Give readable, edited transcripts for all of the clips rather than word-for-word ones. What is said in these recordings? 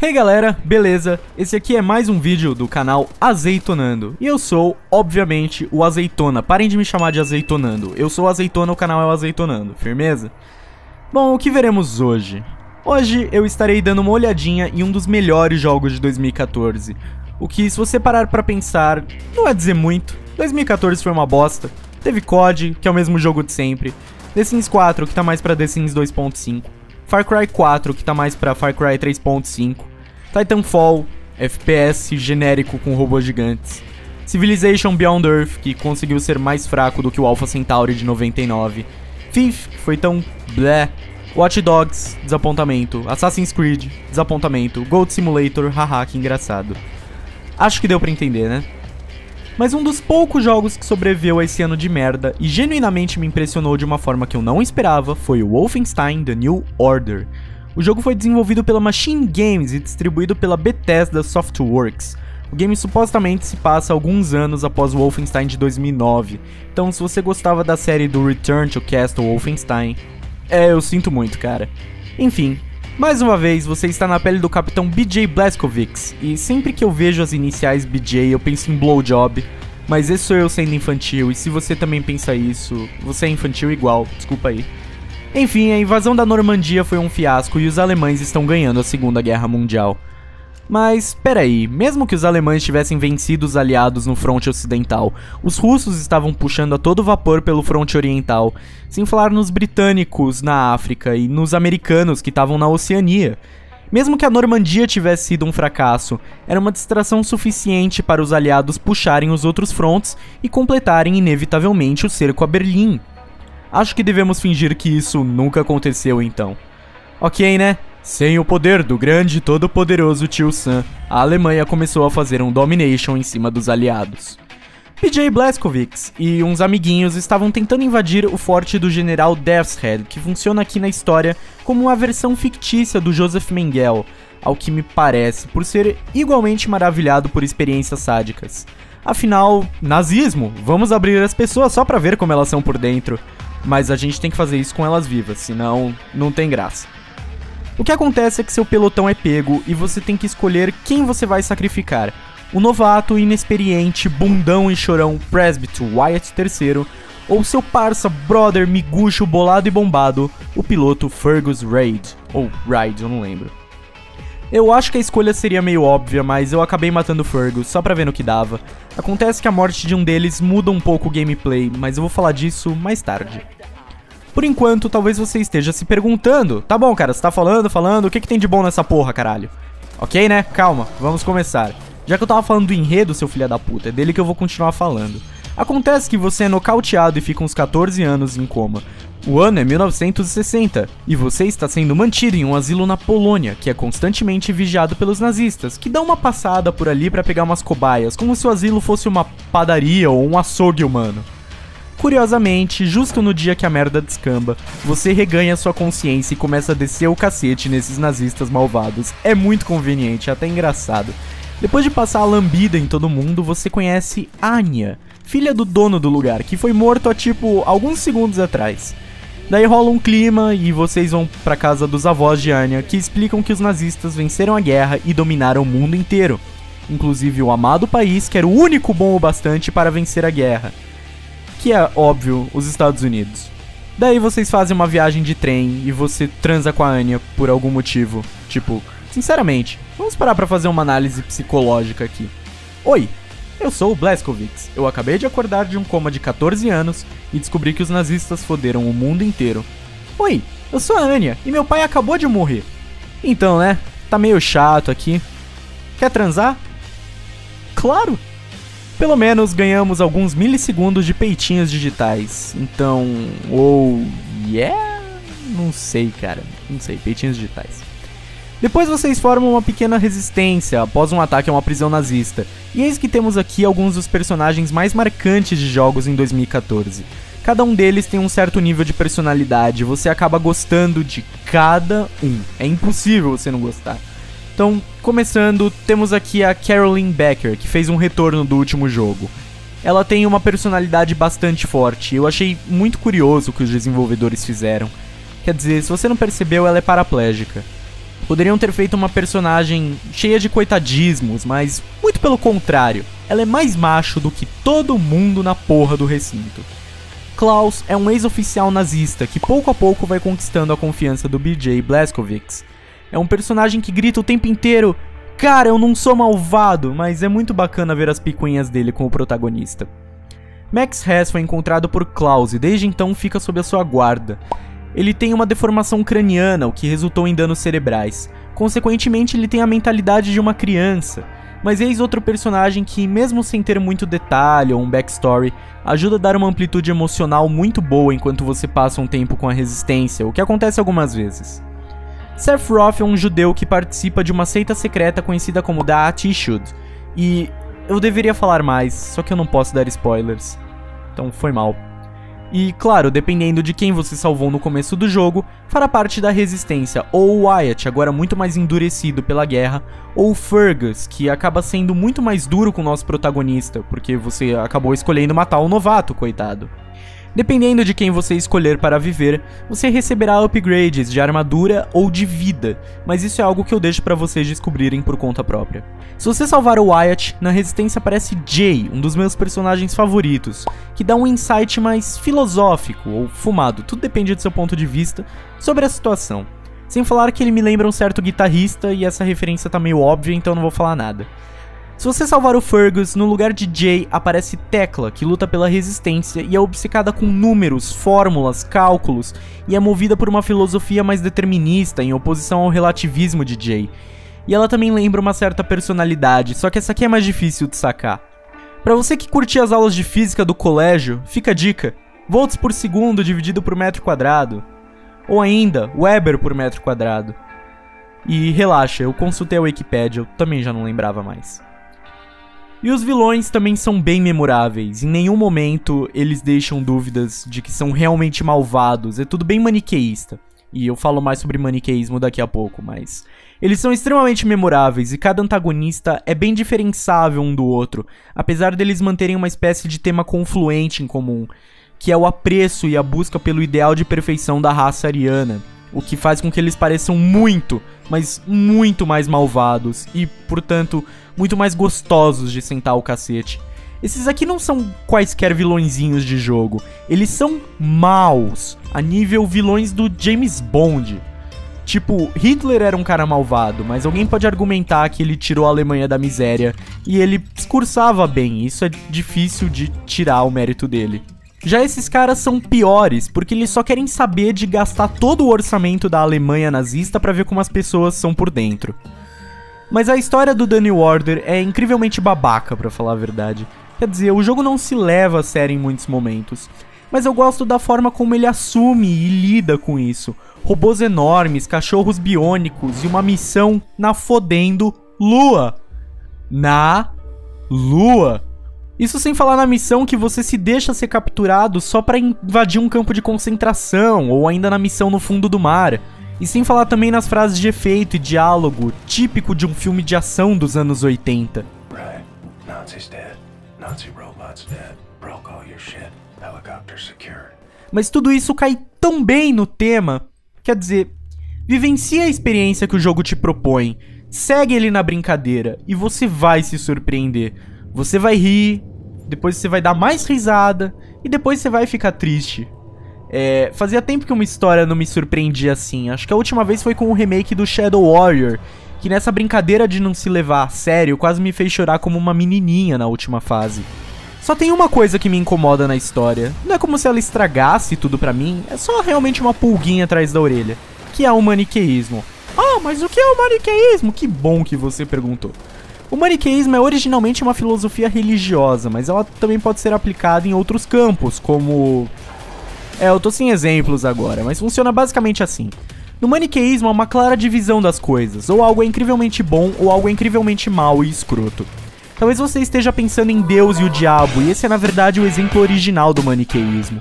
Hey galera, beleza? Esse aqui é mais um vídeo do canal Azeitonando. E eu sou, obviamente, o Azeitona. Parem de me chamar de Azeitonando. Eu sou o Azeitona, o canal é o Azeitonando. Firmeza? Bom, o que veremos hoje? Hoje eu estarei dando uma olhadinha em um dos melhores jogos de 2014. O que, se você parar pra pensar, não é dizer muito. 2014 foi uma bosta. Teve COD, que é o mesmo jogo de sempre. The Sims 4, que tá mais pra The Sims 2.5. Far Cry 4, que tá mais pra Far Cry 3.5. Titanfall, FPS genérico com robôs gigantes. Civilization Beyond Earth, que conseguiu ser mais fraco do que o Alpha Centauri de 99. Thief, que foi tão blé. Watch Dogs, desapontamento. Assassin's Creed, desapontamento. Goat Simulator, haha, que engraçado. Acho que deu pra entender, né? Mas um dos poucos jogos que sobreviveu a esse ano de merda e genuinamente me impressionou de uma forma que eu não esperava foi o Wolfenstein The New Order. O jogo foi desenvolvido pela Machine Games e distribuído pela Bethesda Softworks. O game supostamente se passa alguns anos após o Wolfenstein de 2009, então se você gostava da série do Return to Castle Wolfenstein, eu sinto muito, cara. Enfim, mais uma vez você está na pele do capitão BJ Blazkowicz, e sempre que eu vejo as iniciais BJ eu penso em blowjob, mas esse sou eu sendo infantil, e se você também pensa isso, você é infantil igual, desculpa aí. Enfim, a invasão da Normandia foi um fiasco e os alemães estão ganhando a Segunda Guerra Mundial. Mas, peraí, mesmo que os alemães tivessem vencido os aliados no fronte ocidental, os russos estavam puxando a todo vapor pelo fronte oriental, sem falar nos britânicos na África e nos americanos que estavam na Oceania. Mesmo que a Normandia tivesse sido um fracasso, era uma distração suficiente para os aliados puxarem os outros frontes e completarem inevitavelmente o cerco a Berlim. Acho que devemos fingir que isso nunca aconteceu então. Ok, né? Sem o poder do grande e todo-poderoso Tio Sam, a Alemanha começou a fazer um domination em cima dos aliados. BJ Blazkowicz e uns amiguinhos estavam tentando invadir o forte do General Death's Head, que funciona aqui na história como uma versão fictícia do Joseph Mengele, ao que me parece, por ser igualmente maravilhado por experiências sádicas. Afinal, nazismo, vamos abrir as pessoas só pra ver como elas são por dentro. Mas a gente tem que fazer isso com elas vivas, senão não tem graça. O que acontece é que seu pelotão é pego e você tem que escolher quem você vai sacrificar. O novato, inexperiente, bundão e chorão Presbyter Wyatt III, ou seu parça, brother, miguxo, bolado e bombado, o piloto Fergus Raid, ou Raid, eu não lembro. Eu acho que a escolha seria meio óbvia, mas eu acabei matando Fergus, só pra ver no que dava. Acontece que a morte de um deles muda um pouco o gameplay, mas eu vou falar disso mais tarde. Por enquanto, talvez você esteja se perguntando, tá bom cara, você tá falando, o que tem de bom nessa porra, caralho? Ok, né? Calma, vamos começar. Já que eu tava falando do enredo, seu filho da puta, é dele que eu vou continuar falando. Acontece que você é nocauteado e fica uns 14 anos em coma. O ano é 1960, e você está sendo mantido em um asilo na Polônia, que é constantemente vigiado pelos nazistas, que dão uma passada por ali pra pegar umas cobaias, como se o asilo fosse uma padaria ou um açougue humano. Curiosamente, justo no dia que a merda descamba, você reganha sua consciência e começa a descer o cacete nesses nazistas malvados. É muito conveniente, até engraçado. Depois de passar a lambida em todo mundo, você conhece Anya, filha do dono do lugar, que foi morto há tipo alguns segundos atrás. Daí rola um clima e vocês vão pra casa dos avós de Anya, que explicam que os nazistas venceram a guerra e dominaram o mundo inteiro. Inclusive o amado país que era o único bom o bastante para vencer a guerra. Que é, óbvio, os Estados Unidos. Daí vocês fazem uma viagem de trem e você transa com a Anya por algum motivo. Tipo, sinceramente, vamos parar pra fazer uma análise psicológica aqui. Oi, eu sou o Blazkowicz. Eu acabei de acordar de um coma de 14 anos e descobri que os nazistas foderam o mundo inteiro. Oi, eu sou a Anya e meu pai acabou de morrer. Então, né, tá meio chato aqui. Quer transar? Claro! Pelo menos ganhamos alguns milissegundos de peitinhos digitais. Então, não sei, cara. Não sei, peitinhos digitais. Depois vocês formam uma pequena resistência após um ataque a uma prisão nazista. E eis que temos aqui alguns dos personagens mais marcantes de jogos em 2014. Cada um deles tem um certo nível de personalidade, você acaba gostando de cada um. É impossível você não gostar. Então, começando, temos aqui a Caroline Becker, que fez um retorno do último jogo. Ela tem uma personalidade bastante forte, eu achei muito curioso o que os desenvolvedores fizeram. Quer dizer, se você não percebeu, ela é paraplégica. Poderiam ter feito uma personagem cheia de coitadismos, mas muito pelo contrário, ela é mais macho do que todo mundo na porra do recinto. Klaus é um ex-oficial nazista que pouco a pouco vai conquistando a confiança do BJ Blazkowicz. É um personagem que grita o tempo inteiro: "Cara, eu não sou malvado", mas é muito bacana ver as picuinhas dele com o protagonista. Max Hess foi encontrado por Klaus e desde então fica sob a sua guarda. Ele tem uma deformação craniana, o que resultou em danos cerebrais. Consequentemente, ele tem a mentalidade de uma criança. Mas eis outro personagem que, mesmo sem ter muito detalhe ou um backstory, ajuda a dar uma amplitude emocional muito boa enquanto você passa um tempo com a resistência, o que acontece algumas vezes. Sephiroth é um judeu que participa de uma seita secreta conhecida como Da Atishud, e eu deveria falar mais, só que eu não posso dar spoilers, então foi mal. E, claro, dependendo de quem você salvou no começo do jogo, fará parte da Resistência, ou o Wyatt, agora muito mais endurecido pela guerra, ou o Fergus, que acaba sendo muito mais duro com o nosso protagonista, porque você acabou escolhendo matar o novato, coitado. Dependendo de quem você escolher para viver, você receberá upgrades de armadura ou de vida, mas isso é algo que eu deixo para vocês descobrirem por conta própria. Se você salvar o Wyatt, na Resistência aparece Jay, um dos meus personagens favoritos, que dá um insight mais filosófico ou fumado, tudo depende do seu ponto de vista, sobre a situação. Sem falar que ele me lembra um certo guitarrista e essa referência tá meio óbvia, então não vou falar nada. Se você salvar o Fergus, no lugar de Jay aparece Tecla, que luta pela resistência e é obcecada com números, fórmulas, cálculos, e é movida por uma filosofia mais determinista em oposição ao relativismo de Jay. E ela também lembra uma certa personalidade, só que essa aqui é mais difícil de sacar. Pra você que curtia as aulas de física do colégio, fica a dica: volts por segundo dividido por metro quadrado. Ou ainda, Weber por metro quadrado. E relaxa, eu consultei a Wikipedia, eu também já não lembrava mais. E os vilões também são bem memoráveis, em nenhum momento eles deixam dúvidas de que são realmente malvados, é tudo bem maniqueísta. E eu falo mais sobre maniqueísmo daqui a pouco, mas eles são extremamente memoráveis e cada antagonista é bem diferenciável um do outro, apesar deles manterem uma espécie de tema confluente em comum, que é o apreço e a busca pelo ideal de perfeição da raça ariana, o que faz com que eles pareçam muito, mas muito mais malvados e, portanto, muito mais gostosos de sentar o cacete. Esses aqui não são quaisquer vilõezinhos de jogo, eles são maus, a nível vilões do James Bond. Tipo, Hitler era um cara malvado, mas alguém pode argumentar que ele tirou a Alemanha da miséria e ele discursava bem, isso é difícil de tirar o mérito dele. Já esses caras são piores, porque eles só querem saber de gastar todo o orçamento da Alemanha nazista pra ver como as pessoas são por dentro. Mas a história do The New Order é incrivelmente babaca, pra falar a verdade. Quer dizer, o jogo não se leva a sério em muitos momentos, mas eu gosto da forma como ele assume e lida com isso. Robôs enormes, cachorros biônicos e uma missão na fodendo Lua. Na Lua. Isso sem falar na missão que você se deixa ser capturado só pra invadir um campo de concentração, ou ainda na missão no fundo do mar. E sem falar também nas frases de efeito e diálogo, típico de um filme de ação dos anos 80. Right. Nazi's dead. Nazi robots dead. Broke all your shit. Helicopter secured. Mas tudo isso cai tão bem no tema. Quer dizer, vivencia a experiência que o jogo te propõe. Segue ele na brincadeira e você vai se surpreender. Você vai rir, depois você vai dar mais risada e depois você vai ficar triste. Fazia tempo que uma história não me surpreendia assim. Acho que a última vez foi com o remake do Shadow Warrior, que nessa brincadeira de não se levar a sério quase me fez chorar como uma menininha na última fase. Só tem uma coisa que me incomoda na história. Não é como se ela estragasse tudo pra mim, é só realmente uma pulguinha atrás da orelha, que é o maniqueísmo. Ah, mas o que é o maniqueísmo? Que bom que você perguntou. O maniqueísmo é originalmente uma filosofia religiosa, mas ela também pode ser aplicada em outros campos, como... eu tô sem exemplos agora, mas funciona basicamente assim. No maniqueísmo há uma clara divisão das coisas, ou algo é incrivelmente bom, ou algo é incrivelmente mau e escroto. Talvez você esteja pensando em Deus e o diabo, e esse é na verdade o exemplo original do maniqueísmo.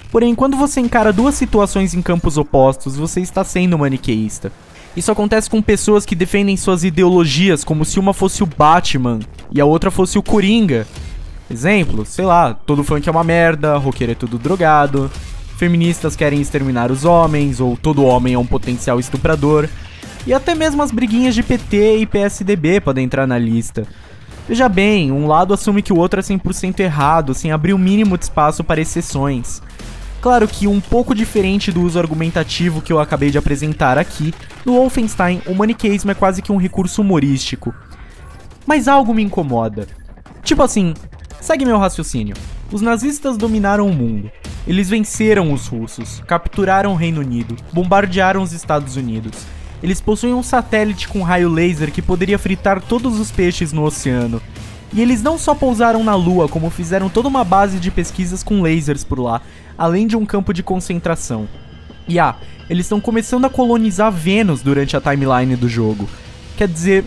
Porém, quando você encara duas situações em campos opostos, você está sendo maniqueísta. Isso acontece com pessoas que defendem suas ideologias como se uma fosse o Batman e a outra fosse o Coringa. Exemplo, sei lá, todo funk é uma merda, roqueiro é tudo drogado, feministas querem exterminar os homens, ou todo homem é um potencial estuprador. E até mesmo as briguinhas de PT e PSDB podem entrar na lista. Veja bem, um lado assume que o outro é 100% errado, sem abrir o mínimo de espaço para exceções. Claro que um pouco diferente do uso argumentativo que eu acabei de apresentar aqui, no Wolfenstein o maniqueísmo é quase que um recurso humorístico. Mas algo me incomoda. Tipo assim, segue meu raciocínio. Os nazistas dominaram o mundo. Eles venceram os russos, capturaram o Reino Unido, bombardearam os Estados Unidos. Eles possuem um satélite com raio laser que poderia fritar todos os peixes no oceano. E eles não só pousaram na Lua, como fizeram toda uma base de pesquisas com lasers por lá, além de um campo de concentração. E eles estão começando a colonizar Vênus durante a timeline do jogo. Quer dizer,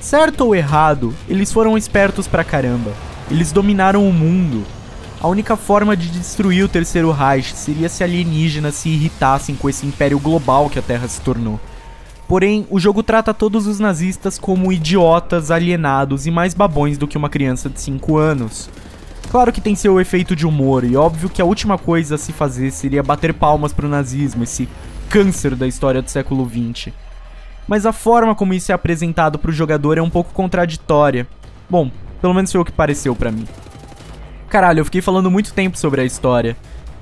certo ou errado, eles foram espertos pra caramba. Eles dominaram o mundo. A única forma de destruir o Terceiro Reich seria se alienígenas se irritassem com esse império global que a Terra se tornou. Porém, o jogo trata todos os nazistas como idiotas, alienados e mais babões do que uma criança de 5 anos. Claro que tem seu efeito de humor, e óbvio que a última coisa a se fazer seria bater palmas pro nazismo, esse câncer da história do século XX. Mas a forma como isso é apresentado pro jogador é um pouco contraditória. Bom, pelo menos foi o que pareceu pra mim. Caralho, eu fiquei falando muito tempo sobre a história.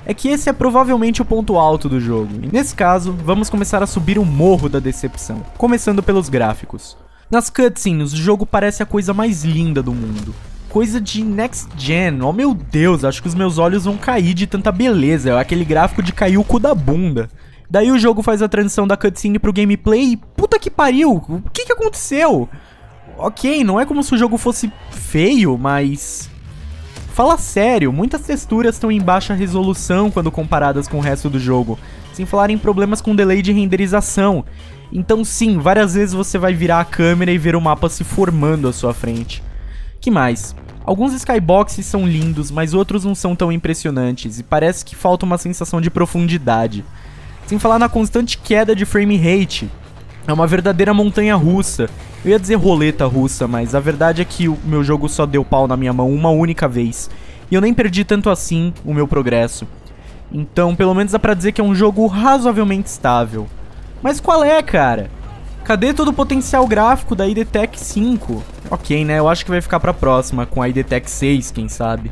É que esse é provavelmente o ponto alto do jogo, e nesse caso, vamos começar a subir o morro da decepção, começando pelos gráficos. Nas cutscenes, o jogo parece a coisa mais linda do mundo. Coisa de next gen, oh meu Deus, acho que os meus olhos vão cair de tanta beleza, é aquele gráfico de cair o cu da bunda. Daí o jogo faz a transição da cutscene pro gameplay e puta que pariu, o que aconteceu? Ok, não é como se o jogo fosse feio, mas... Fala sério, muitas texturas estão em baixa resolução quando comparadas com o resto do jogo, sem falar em problemas com delay de renderização. Então sim, várias vezes você vai virar a câmera e ver o mapa se formando à sua frente. Que mais? Alguns skyboxes são lindos, mas outros não são tão impressionantes, e parece que falta uma sensação de profundidade. Sem falar na constante queda de frame rate. É uma verdadeira montanha russa. Eu ia dizer roleta russa, mas a verdade é que o meu jogo só deu pau na minha mão uma única vez. E eu nem perdi tanto assim o meu progresso. Então, pelo menos dá pra dizer que é um jogo razoavelmente estável. Mas qual é, cara? Cadê todo o potencial gráfico da ID Tech 5? Ok, né? Eu acho que vai ficar pra próxima, com a ID Tech 6, quem sabe.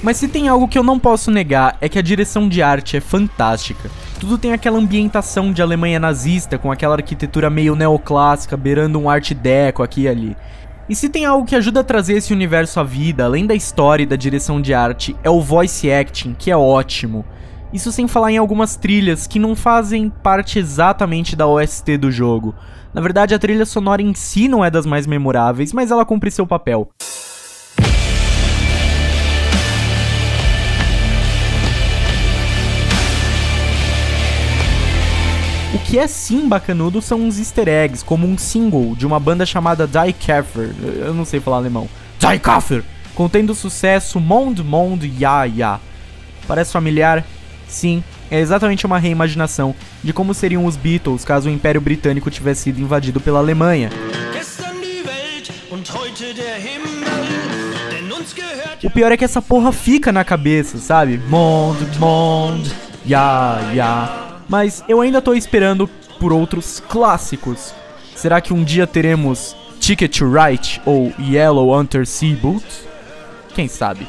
Mas se tem algo que eu não posso negar, é que a direção de arte é fantástica. Tudo tem aquela ambientação de Alemanha nazista, com aquela arquitetura meio neoclássica, beirando um art deco aqui e ali. E se tem algo que ajuda a trazer esse universo à vida, além da história e da direção de arte, é o voice acting, que é ótimo. Isso sem falar em algumas trilhas que não fazem parte exatamente da OST do jogo. Na verdade, a trilha sonora em si não é das mais memoráveis, mas ela cumpre seu papel. O que é sim bacanudo são uns easter eggs, como um single de uma banda chamada Die Käfer, eu não sei falar alemão, Die Käfer, contendo o sucesso Mond Mond Ja Ja. Parece familiar? Sim, é exatamente uma reimaginação de como seriam os Beatles caso o Império Britânico tivesse sido invadido pela Alemanha. O pior é que essa porra fica na cabeça, sabe? Mond Mond Ja Ja. Mas eu ainda tô esperando por outros clássicos. Será que um dia teremos Ticket to Ride ou Yellow Undersea Boots? Quem sabe?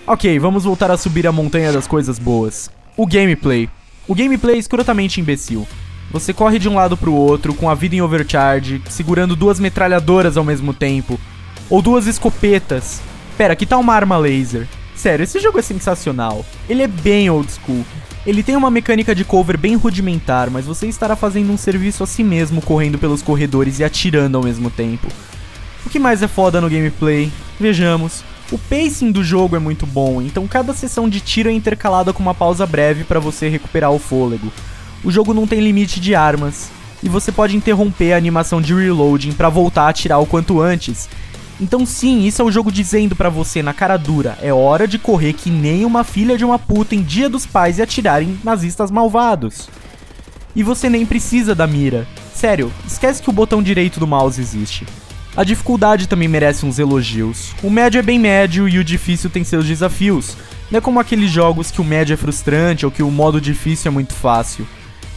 Ok, vamos voltar a subir a montanha das coisas boas. O gameplay. O gameplay é escrotamente imbecil. Você corre de um lado pro outro, com a vida em overcharge, segurando 2 metralhadoras ao mesmo tempo. Ou 2 escopetas. Pera, que tal uma arma laser? Sério, esse jogo é sensacional. Ele é bem old school. Ele tem uma mecânica de cover bem rudimentar, mas você estará fazendo um serviço a si mesmo correndo pelos corredores e atirando ao mesmo tempo. O que mais é foda no gameplay? Vejamos. O pacing do jogo é muito bom, então cada sessão de tiro é intercalada com uma pausa breve para você recuperar o fôlego. O jogo não tem limite de armas, e você pode interromper a animação de reloading para voltar a atirar o quanto antes. Então sim, isso é o jogo dizendo pra você na cara dura, é hora de correr que nem uma filha de uma puta em Dia dos Pais e atirar em nazistas malvados. E você nem precisa da mira. Sério, esquece que o botão direito do mouse existe. A dificuldade também merece uns elogios. O médio é bem médio e o difícil tem seus desafios. Não é como aqueles jogos que o médio é frustrante ou que o modo difícil é muito fácil.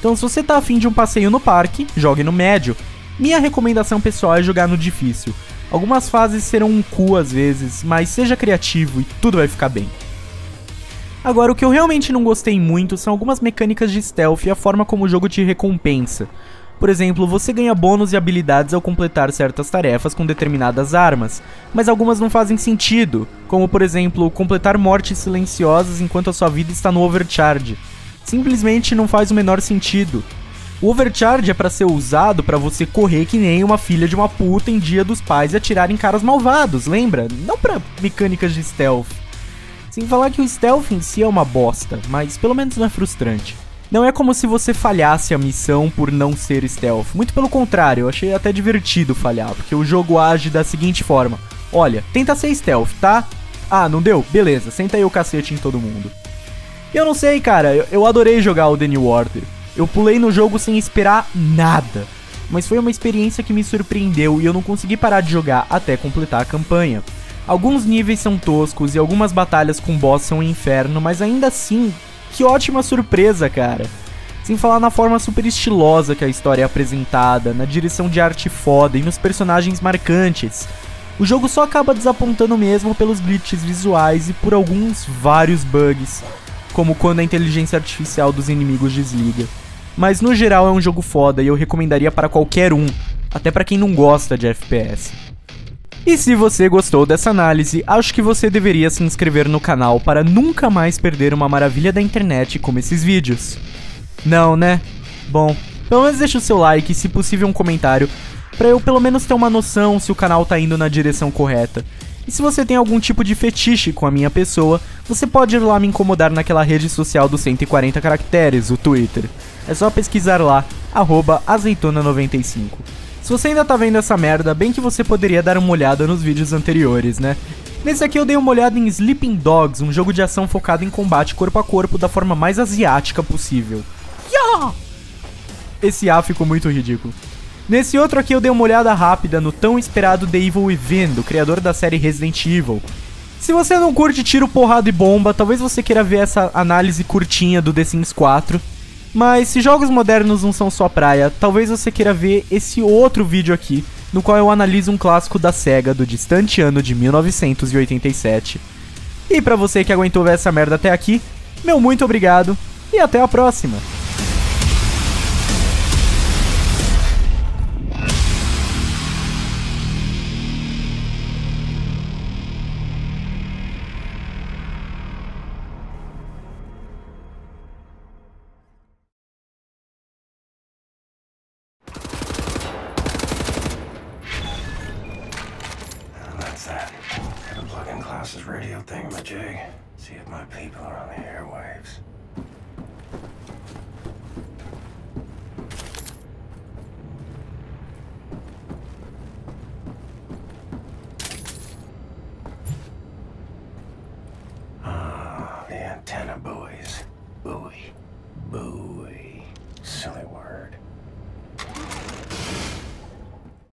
Então se você tá afim de um passeio no parque, jogue no médio. Minha recomendação pessoal é jogar no difícil. Algumas fases serão um cu às vezes, mas seja criativo e tudo vai ficar bem. Agora, o que eu realmente não gostei muito são algumas mecânicas de stealth e a forma como o jogo te recompensa. Por exemplo, você ganha bônus e habilidades ao completar certas tarefas com determinadas armas, mas algumas não fazem sentido, como por exemplo, completar mortes silenciosas enquanto a sua vida está no overcharge. Simplesmente não faz o menor sentido. O overcharge é pra ser usado pra você correr que nem uma filha de uma puta em Dia dos Pais e atirar em caras malvados, lembra? Não pra mecânicas de stealth. Sem falar que o stealth em si é uma bosta, mas pelo menos não é frustrante. Não é como se você falhasse a missão por não ser stealth. Muito pelo contrário, eu achei até divertido falhar, porque o jogo age da seguinte forma. Olha, tenta ser stealth, tá? Ah, não deu? Beleza, senta aí o cacete em todo mundo. Eu não sei, cara, eu adorei jogar o The New Order. Eu pulei no jogo sem esperar nada, mas foi uma experiência que me surpreendeu e eu não consegui parar de jogar até completar a campanha. Alguns níveis são toscos e algumas batalhas com boss são um inferno, mas ainda assim, que ótima surpresa, cara. Sem falar na forma super estilosa que a história é apresentada, na direção de arte foda e nos personagens marcantes. O jogo só acaba desapontando mesmo pelos glitches visuais e por vários bugs, como quando a inteligência artificial dos inimigos desliga. Mas no geral é um jogo foda e eu recomendaria para qualquer um, até para quem não gosta de FPS. E se você gostou dessa análise, acho que você deveria se inscrever no canal para nunca mais perder uma maravilha da internet como esses vídeos. Não, né? Bom, pelo menos deixa o seu like e se possível um comentário, para eu pelo menos ter uma noção se o canal tá indo na direção correta. E se você tem algum tipo de fetiche com a minha pessoa, você pode ir lá me incomodar naquela rede social dos 140 caracteres, o Twitter. É só pesquisar lá, @azeitona95. Se você ainda tá vendo essa merda, bem que você poderia dar uma olhada nos vídeos anteriores, né? Nesse aqui eu dei uma olhada em Sleeping Dogs, um jogo de ação focado em combate corpo a corpo da forma mais asiática possível. Yeah! Esse A ficou muito ridículo. Nesse outro aqui eu dei uma olhada rápida no tão esperado The Evil Within, do criador da série Resident Evil. Se você não curte tiro, porrada e bomba, talvez você queira ver essa análise curtinha do The Sims 4. Mas se jogos modernos não são sua praia, talvez você queira ver esse outro vídeo aqui, no qual eu analiso um clássico da SEGA do distante ano de 1987. E pra você que aguentou ver essa merda até aqui, meu muito obrigado e até a próxima! That. Gotta plug in Klaus's radio thingamajig. See if my people are on the airwaves. Ah, the antenna buoys. Buoy. Buoy. Silly word.